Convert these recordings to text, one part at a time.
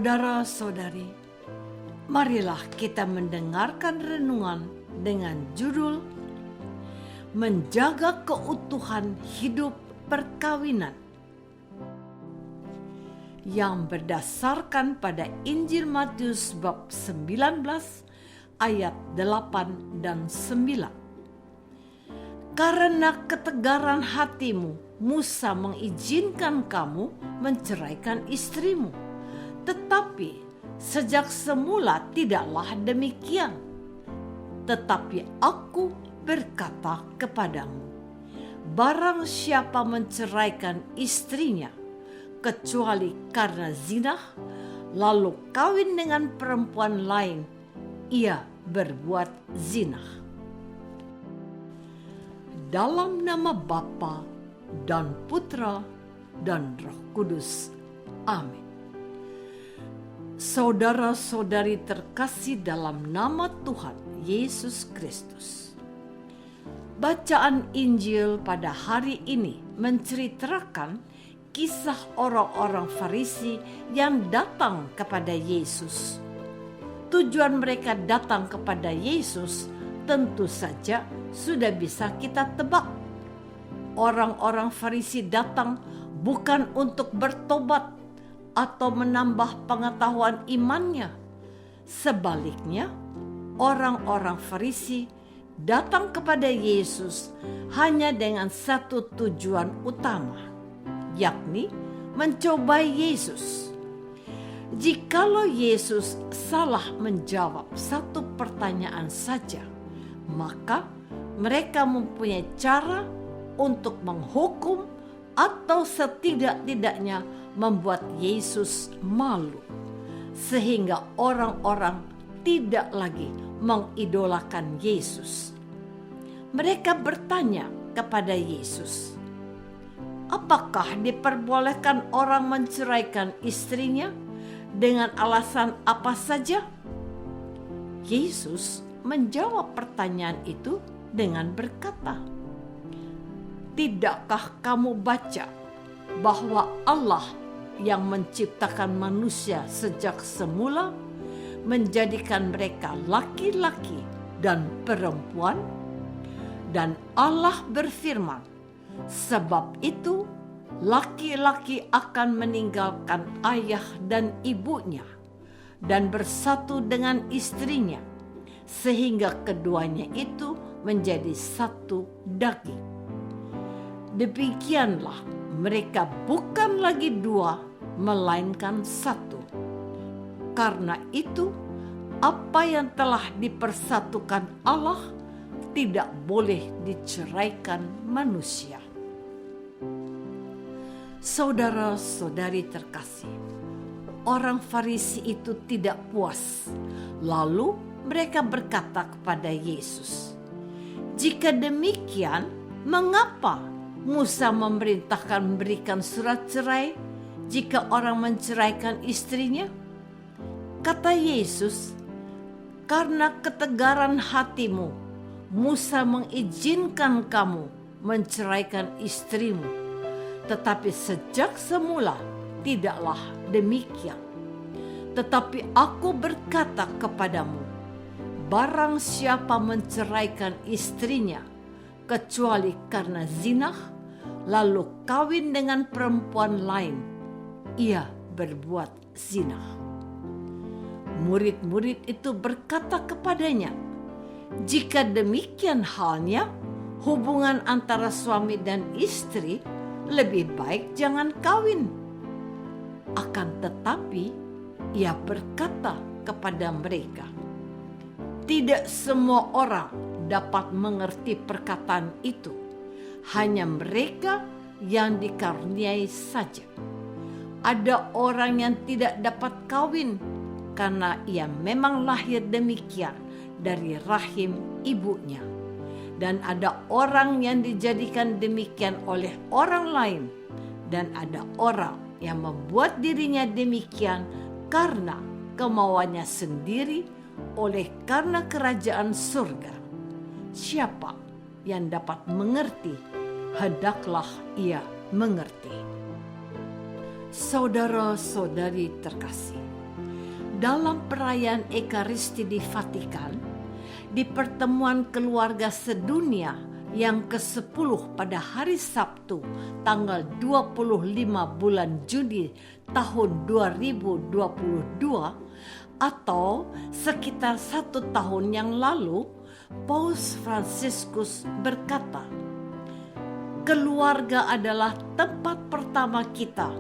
Saudara-saudari, marilah kita mendengarkan renungan dengan judul Menjaga Keutuhan Hidup Perkawinan yang berdasarkan pada Injil Matius bab 19 ayat 8 dan 9. Karena ketegaran hatimu, Musa mengizinkan kamu menceraikan istrimu. Tetapi sejak semula tidaklah demikian. Tetapi aku berkata kepadamu, barang siapa menceraikan istrinya, kecuali karena zina, lalu kawin dengan perempuan lain, ia berbuat zina. Dalam nama Bapa dan Putra dan Roh Kudus. Amin. Saudara-saudari terkasih dalam nama Tuhan Yesus Kristus. Bacaan Injil pada hari ini menceritakan kisah orang-orang Farisi yang datang kepada Yesus. Tujuan mereka datang kepada Yesus tentu saja sudah bisa kita tebak. Orang-orang Farisi datang bukan untuk bertobat atau menambah pengetahuan imannya. Sebaliknya, orang-orang Farisi datang kepada Yesus hanya dengan satu tujuan utama, yakni mencobai Yesus. Jikalau Yesus salah menjawab satu pertanyaan saja, maka mereka mempunyai cara untuk menghukum atau setidak-tidaknya membuat Yesus malu, sehingga orang-orang tidak lagi mengidolakan Yesus. Mereka bertanya kepada Yesus, apakah diperbolehkan orang menceraikan istrinya dengan alasan apa saja? Yesus menjawab pertanyaan itu dengan berkata, tidakkah kamu baca bahwa Allah yang menciptakan manusia sejak semula menjadikan mereka laki-laki dan perempuan? Dan Allah berfirman, sebab itu laki-laki akan meninggalkan ayah dan ibunya dan bersatu dengan istrinya, sehingga keduanya itu menjadi satu daging. Demikianlah mereka bukan lagi dua, melainkan satu. Karena itu, apa yang telah dipersatukan Allah tidak boleh diceraikan manusia. Saudara-saudari terkasih, orang Farisi itu tidak puas. Lalu mereka berkata kepada Yesus, jika demikian, mengapa Musa memerintahkan memberikan surat cerai jika orang menceraikan istrinya? Kata Yesus, karena ketegaran hatimu, Musa mengizinkan kamu menceraikan istrimu. Tetapi sejak semula tidaklah demikian. Tetapi aku berkata kepadamu, barang siapa menceraikan istrinya, kecuali karena zina, lalu kawin dengan perempuan lain, ia berbuat zina. Murid-murid itu berkata kepadanya, jika demikian halnya, hubungan antara suami dan istri lebih baik jangan kawin. Akan tetapi, ia berkata kepada mereka, tidak semua orang dapat mengerti perkataan itu, hanya mereka yang dikaruniai saja. Ada orang yang tidak dapat kawin karena ia memang lahir demikian dari rahim ibunya. Dan ada orang yang dijadikan demikian oleh orang lain. Dan ada orang yang membuat dirinya demikian karena kemauannya sendiri, oleh karena kerajaan surga. Siapa yang dapat mengerti, hendaklah ia mengerti. Saudara-saudari terkasih, dalam perayaan Ekaristi di Vatikan, di pertemuan keluarga sedunia yang ke-10 pada hari Sabtu tanggal 25 bulan Juni tahun 2022 atau sekitar 1 tahun yang lalu, Paus Fransiskus berkata, keluarga adalah tempat pertama kita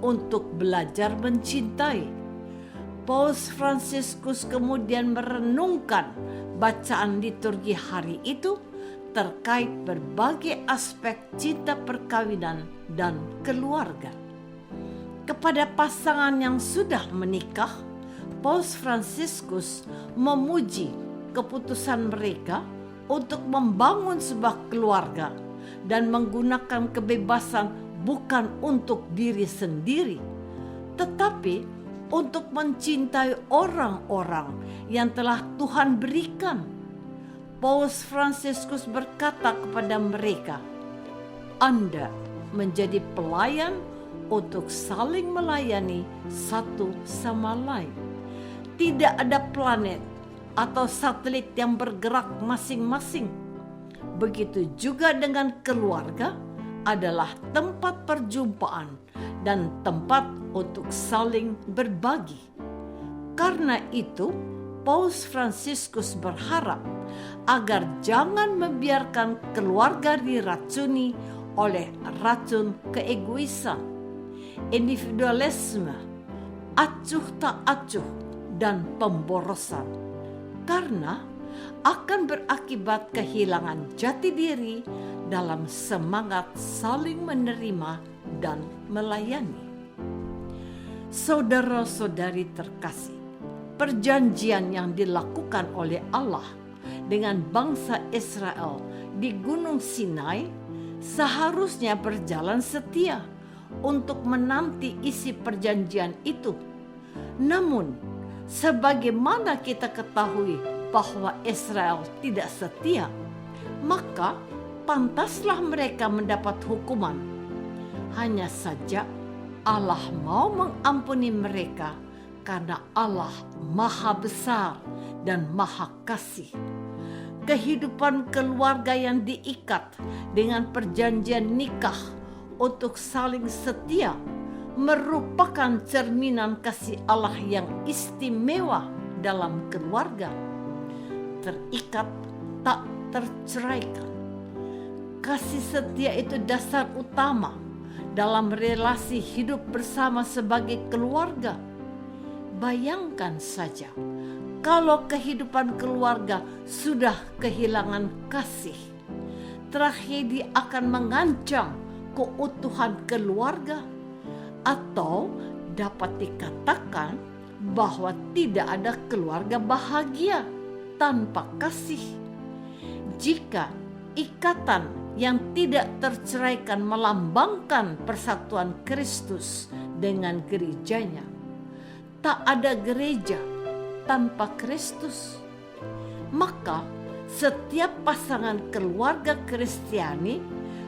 untuk belajar mencintai. Paus Fransiskus kemudian merenungkan bacaan liturgi hari itu terkait berbagai aspek cinta perkawinan dan keluarga. Kepada pasangan yang sudah menikah, Paus Fransiskus memuji keputusan mereka untuk membangun sebuah keluarga dan menggunakan kebebasan bukan untuk diri sendiri, tetapi untuk mencintai orang-orang yang telah Tuhan berikan. Paus Fransiskus berkata kepada mereka, Anda menjadi pelayan untuk saling melayani satu sama lain. Tidak ada planet atau satelit yang bergerak masing-masing. Begitu juga dengan keluarga adalah tempat perjumpaan dan tempat untuk saling berbagi. Karena itu, Paus Fransiskus berharap agar jangan membiarkan keluarga diracuni oleh racun keegoisan, individualisme, acuh tak acuh, dan pemborosan. Karena akan berakibat kehilangan jati diri dalam semangat saling menerima dan melayani. Saudara-saudari terkasih, perjanjian yang dilakukan oleh Allah dengan bangsa Israel di Gunung Sinai seharusnya berjalan setia untuk menanti isi perjanjian itu. Namun, sebagaimana kita ketahui bahwa Israel tidak setia, maka pantaslah mereka mendapat hukuman. Hanya saja Allah mau mengampuni mereka karena Allah Maha Besar dan Maha Kasih. Kehidupan keluarga yang diikat dengan perjanjian nikah untuk saling setia merupakan cerminan kasih Allah yang istimewa dalam keluarga. Terikat tak terceraikan. Kasih setia itu dasar utama dalam relasi hidup bersama sebagai keluarga. Bayangkan saja, kalau kehidupan keluarga sudah kehilangan kasih, tragedi akan mengancam keutuhan keluarga, atau dapat dikatakan bahwa tidak ada keluarga bahagia tanpa kasih. Jika ikatan yang tidak terceraikan melambangkan persatuan Kristus dengan gerejanya, tak ada gereja tanpa Kristus. Maka setiap pasangan keluarga Kristiani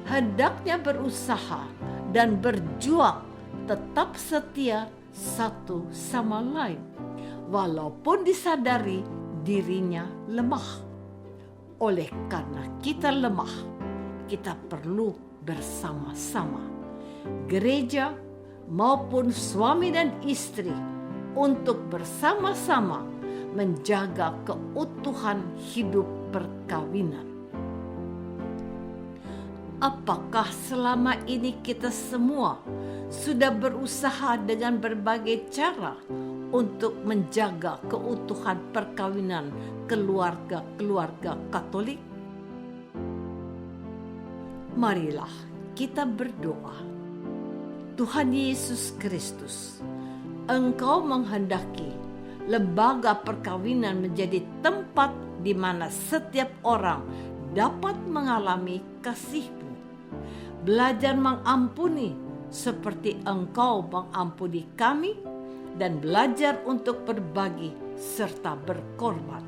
hendaknya berusaha dan berjuang tetap setia satu sama lain, walaupun disadari dirinya lemah. Oleh karena kita lemah, kita perlu bersama-sama, gereja maupun suami dan istri, untuk bersama-sama menjaga keutuhan hidup perkawinan. Apakah selama ini kita semua sudah berusaha dengan berbagai cara untuk menjaga keutuhan perkawinan keluarga-keluarga Katolik? Marilah kita berdoa. Tuhan Yesus Kristus, Engkau menghendaki lembaga perkawinan menjadi tempat di mana setiap orang dapat mengalami kasih-Mu, belajar mengampuni seperti Engkau mengampuni kami, dan belajar untuk berbagi serta berkorban.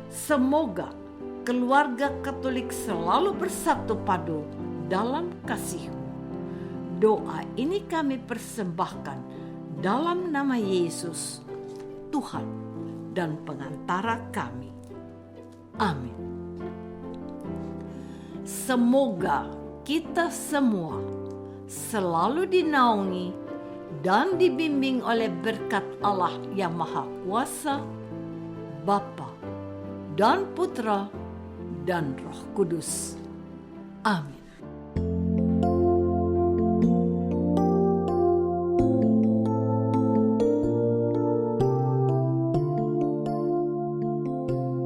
Semoga keluarga Katolik selalu bersatu padu dalam kasih-Mu. Doa ini kami persembahkan dalam nama Yesus. Tuhan dan pengantara kami. Amin. Semoga kita semua selalu dinaungi dan dibimbing oleh berkat Allah yang Maha Kuasa, Bapa dan Putra dan Roh Kudus. Amin.